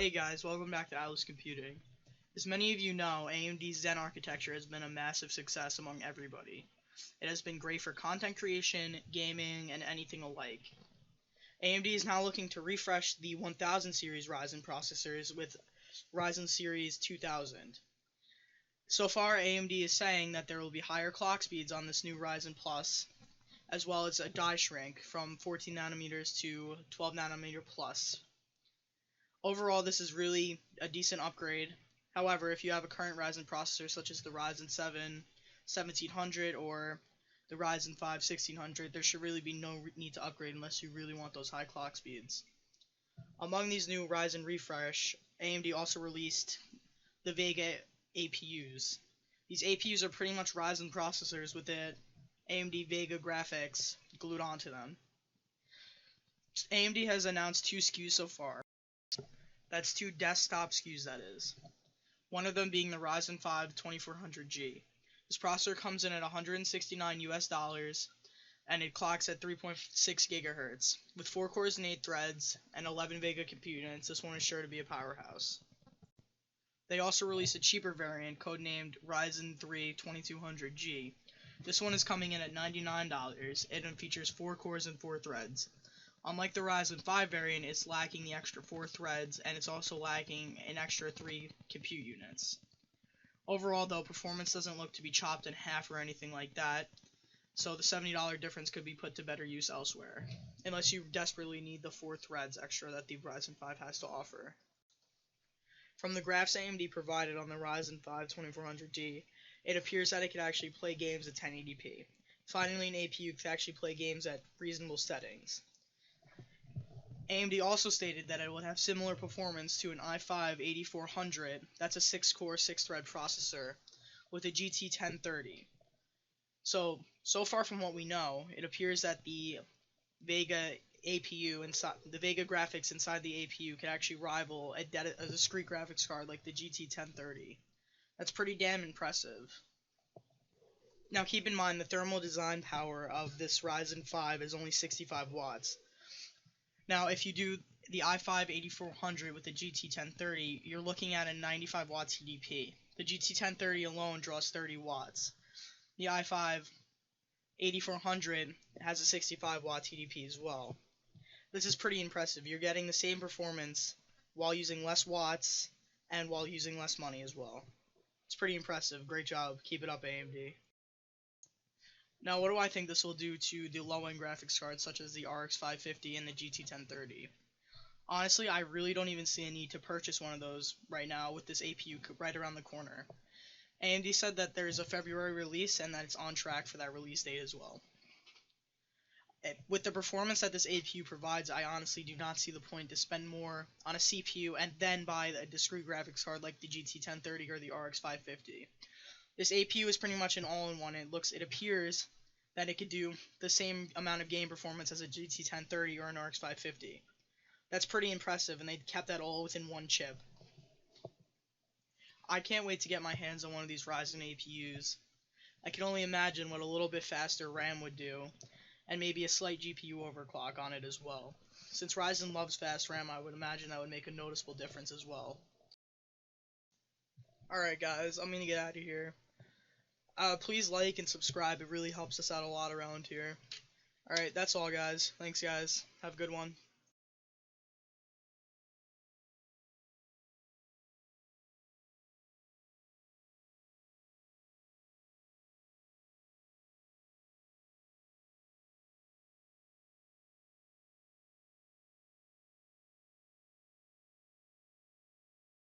Hey guys, welcome back to Apu'S Computing. As many of you know, AMD's Zen architecture has been a massive success among everybody. It has been great for content creation, gaming, and anything alike. AMD is now looking to refresh the 1000 series Ryzen processors with Ryzen series 2000. So far, AMD is saying that there will be higher clock speeds on this new Ryzen Plus, as well as a die shrink from 14 nanometers to 12 nanometer plus. Overall, this is really a decent upgrade. However, if you have a current Ryzen processor such as the Ryzen 7 1700 or the Ryzen 5 1600, there should really be no need to upgrade unless you really want those high clock speeds. Among these new Ryzen refresh, AMD also released the Vega APUs. These APUs are pretty much Ryzen processors with the AMD Vega graphics glued onto them. AMD has announced two SKUs so far. That's two desktop SKUs, that is. One of them being the Ryzen 5 2400G. This processor comes in at $169 and it clocks at 3.6 GHz. With 4 cores and 8 threads and 11 Vega compute units, this one is sure to be a powerhouse. They also released a cheaper variant codenamed Ryzen 3 2200G. This one is coming in at $99 and it features 4 cores and 4 threads. Unlike the Ryzen 5 variant, it's lacking the extra 4 threads, and it's also lacking an extra 3 compute units. Overall, though, performance doesn't look to be chopped in half or anything like that, so the $70 difference could be put to better use elsewhere, unless you desperately need the 4 threads extra that the Ryzen 5 has to offer. From the graphs AMD provided on the Ryzen 5 2400D, it appears that it could actually play games at 1080p. Finally, an APU could actually play games at reasonable settings. AMD also stated that it would have similar performance to an i5-8400, that's a 6-core, 6-thread processor, with a GT 1030. So far from what we know, it appears that the Vega APU inside the Vega graphics inside the APU could actually rival a discrete graphics card like the GT 1030. That's pretty damn impressive. Now keep in mind the thermal design power of this Ryzen 5 is only 65 watts. Now, if you do the i5-8400 with the GT 1030, you're looking at a 95 watt TDP. The GT 1030 alone draws 30 watts. The i5-8400 has a 65 watt TDP as well. This is pretty impressive. You're getting the same performance while using less watts and while using less money as well. It's pretty impressive. Great job. Keep it up, AMD. Now, what do I think this will do to the low-end graphics cards such as the RX 550 and the GT 1030? Honestly, I really don't even see a need to purchase one of those right now with this APU right around the corner. AMD said that there's a February release and that it's on track for that release date as well. With the performance that this APU provides, I honestly do not see the point to spend more on a CPU and then buy a discrete graphics card like the GT 1030 or the RX 550. This APU is pretty much an all-in-one. It appears that it could do the same amount of game performance as a GT 1030 or an RX 550. That's pretty impressive, and they kept that all within one chip. I can't wait to get my hands on one of these Ryzen APUs. I can only imagine what a little bit faster RAM would do, and maybe a slight GPU overclock on it as well. Since Ryzen loves fast RAM, I would imagine that would make a noticeable difference as well. Alright guys, I'm gonna get out of here. Please like and subscribe, it really helps us out a lot around here. Alright, that's all guys. Thanks guys. Have a good one.